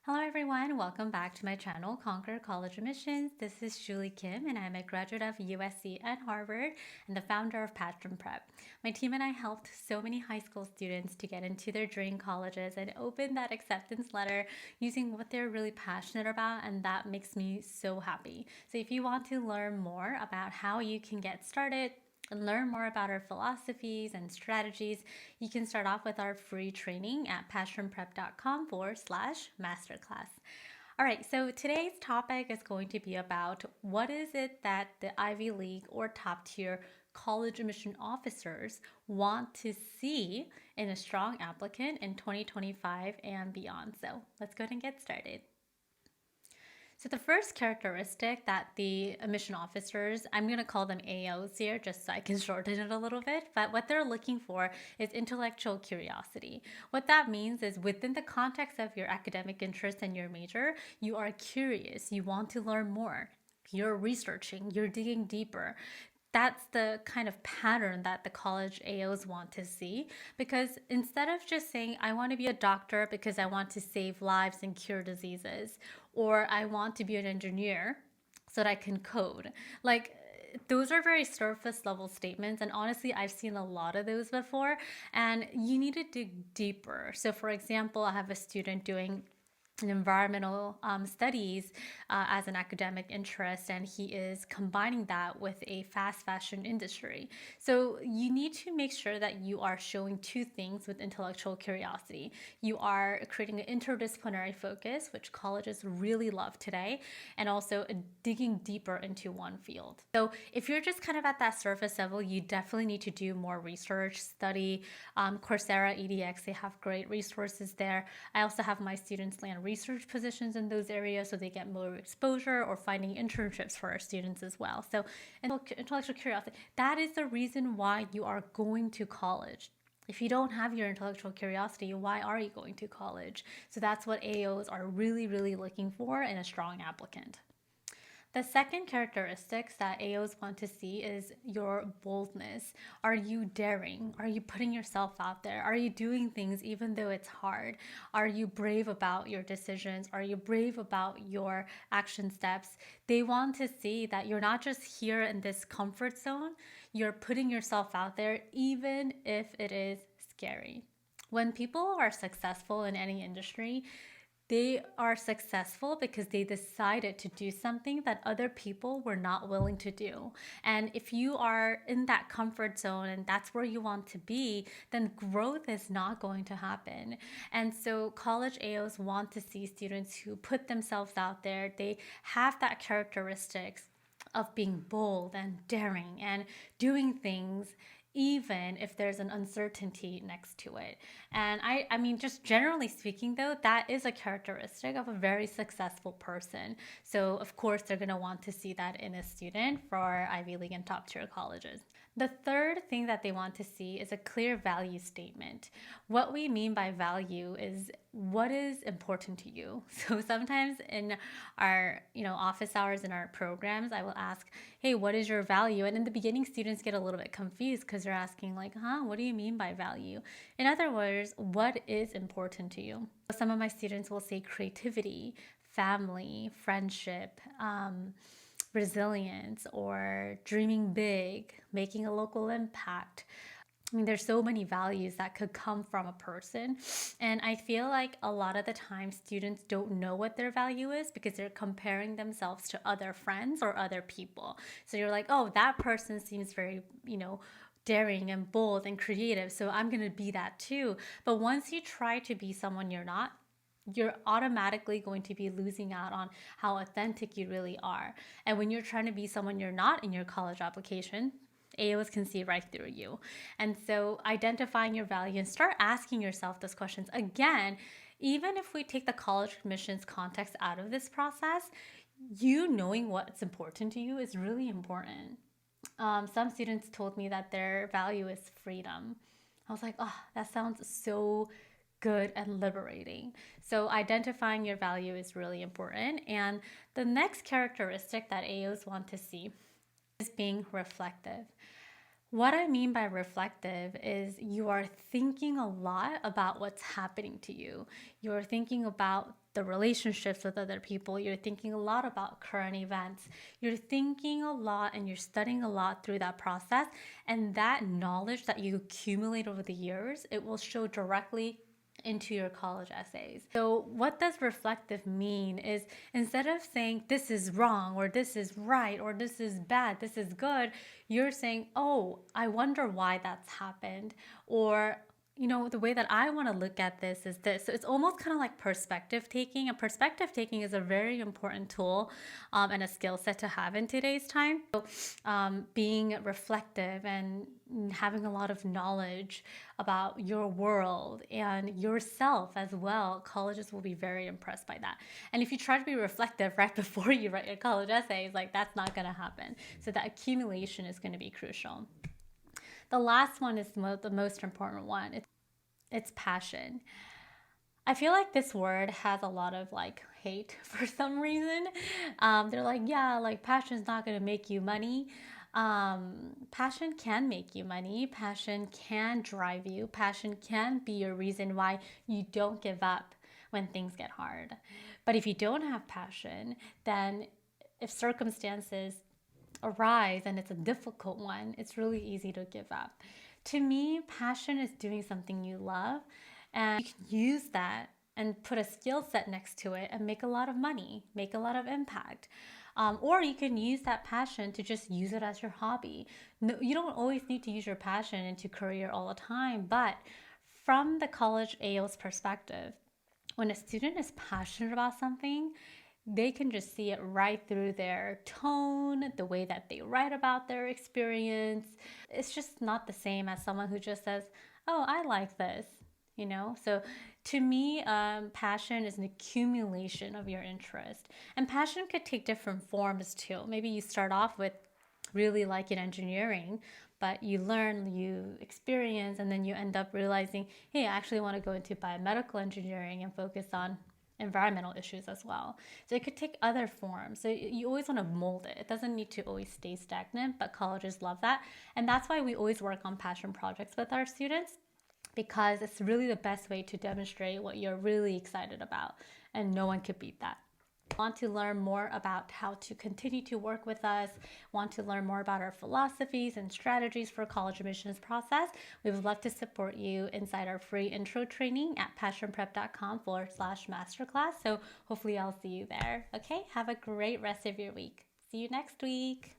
Hello everyone, welcome back to my channel, Conquer College Admissions. This is Julie Kim and I'm a graduate of USC and Harvard and the founder of Patron Prep. My team and I helped so many high school students to get into their dream colleges and open that acceptance letter using what they're really passionate about, and that makes me so happy. So if you want to learn more about how you can get started and learn more about our philosophies and strategies, you can start off with our free training at passionprep.com/masterclass. All right, so today's topic is going to be about what is it that the Ivy League or top tier college admission officers want to see in a strong applicant in 2025 and beyond. So let's go ahead and get started. So the first characteristic that the admission officers, I'm going to call them AOs here just so I can shorten it a little bit, but what they're looking for is intellectual curiosity. What that means is within the context of your academic interest and your major, you are curious, you want to learn more. You're researching, you're digging deeper. That's the kind of pattern that the college AOs want to see, because instead of just saying, I want to be a doctor because I want to save lives and cure diseases, or I want to be an engineer so that I can code, like, those are very surface level statements, and honestly I've seen a lot of those before, and you need to dig deeper. So for example, I have a student doing environmental studies as an academic interest, and he is combining that with a fast fashion industry. So you need to make sure that you are showing two things with intellectual curiosity. You are creating an interdisciplinary focus, which colleges really love today, and also digging deeper into one field. So if you're just kind of at that surface level, you definitely need to do more research, study. Coursera, EDX, they have great resources there. I also have my students land research positions in those areas so they get more exposure, or finding internships for our students as well. So intellectual curiosity, that is the reason why you are going to college. If you don't have your intellectual curiosity, why are you going to college? So that's what AOs are really, really looking for in a strong applicant. The second characteristics that AOs want to see is your boldness. Are you daring? Are you putting yourself out there? Are you doing things even though it's hard? Are you brave about your decisions? Are you brave about your action steps? They want to see that you're not just here in this comfort zone, you're putting yourself out there even if it is scary. When people are successful in any industry, they are successful because they decided to do something that other people were not willing to do. And if you are in that comfort zone and that's where you want to be, then growth is not going to happen. And so college AOs want to see students who put themselves out there. They have that characteristics of being bold and daring and doing things even if there's an uncertainty next to it. And I mean, just generally speaking, though, that is a characteristic of a very successful person. So, of course, they're going to want to see that in a student for Ivy League and top tier colleges. The third thing that they want to see is a clear value statement. What we mean by value is what is important to you. So sometimes in our, office hours in our programs, I will ask, hey, what is your value? And in the beginning, students get a little bit confused because they're asking like, what do you mean by value? In other words, what is important to you? Some of my students will say creativity, family, friendship, resilience, or dreaming big, making a local impact. I mean, there's so many values that could come from a person. And I feel like a lot of the time students don't know what their value is because they're comparing themselves to other friends or other people. So you're like, oh, that person seems very, daring and bold and creative, so I'm going to be that too. But once you try to be someone you're not, you're automatically going to be losing out on how authentic you really are. And when you're trying to be someone you're not in your college application, AOs can see right through you. And so identifying your value and start asking yourself those questions. Again, even if we take the college admissions context out of this process, you knowing what's important to you is really important. Some students told me that their value is freedom. I was like, oh, that sounds so good and liberating. So identifying your value is really important. And the next characteristic that AOs want to see is being reflective. What I mean by reflective is you are thinking a lot about what's happening to you. You're thinking about the relationships with other people. You're thinking a lot about current events. You're thinking a lot and you're studying a lot through that process. And that knowledge that you accumulate over the years, it will show directly into your college essays. So what does reflective mean is, instead of saying this is wrong or this is right or this is bad, this is good, you're saying, oh, I wonder why that's happened, or the way that I want to look at this is this. So it's almost kind of like perspective taking. And perspective taking is a very important tool and a skill set to have in today's time. So being reflective and having a lot of knowledge about your world and yourself as well, colleges will be very impressed by that. And if you try to be reflective right before you write your college essays, like, that's not going to happen. So that accumulation is going to be crucial. The last one is the most important one. It's passion. I feel like this word has a lot of hate for some reason. They're like, yeah, like passion's not going to make you money. Passion can make you money. Passion can drive you. Passion can be a reason why you don't give up when things get hard. But if you don't have passion, then if circumstances arise and it's a difficult one, it's really easy to give up. To me, passion is doing something you love, and you can use that and put a skill set next to it and make a lot of money, make a lot of impact. Or you can use that passion to just use it as your hobby. No, you don't always need to use your passion into career all the time, but from the college AO's perspective, when a student is passionate about something, they can just see it right through their tone, the way that they write about their experience. It's just not the same as someone who just says, oh, I like this, So to me, passion is an accumulation of your interest. And passion could take different forms too. Maybe you start off with really liking engineering, but you learn, you experience, and then you end up realizing, hey, I actually want to go into biomedical engineering and focus on environmental issues as well. So it could take other forms. So you always want to mold it. It doesn't need to always stay stagnant, but colleges love that. And that's why we always work on passion projects with our students, because it's really the best way to demonstrate what you're really excited about, and no one could beat that. Want to learn more about how to continue to work with us, want to learn more about our philosophies and strategies for college admissions process, we would love to support you inside our free intro training at passionprep.com/masterclass. So hopefully I'll see you there. Okay, have a great rest of your week. See you next week.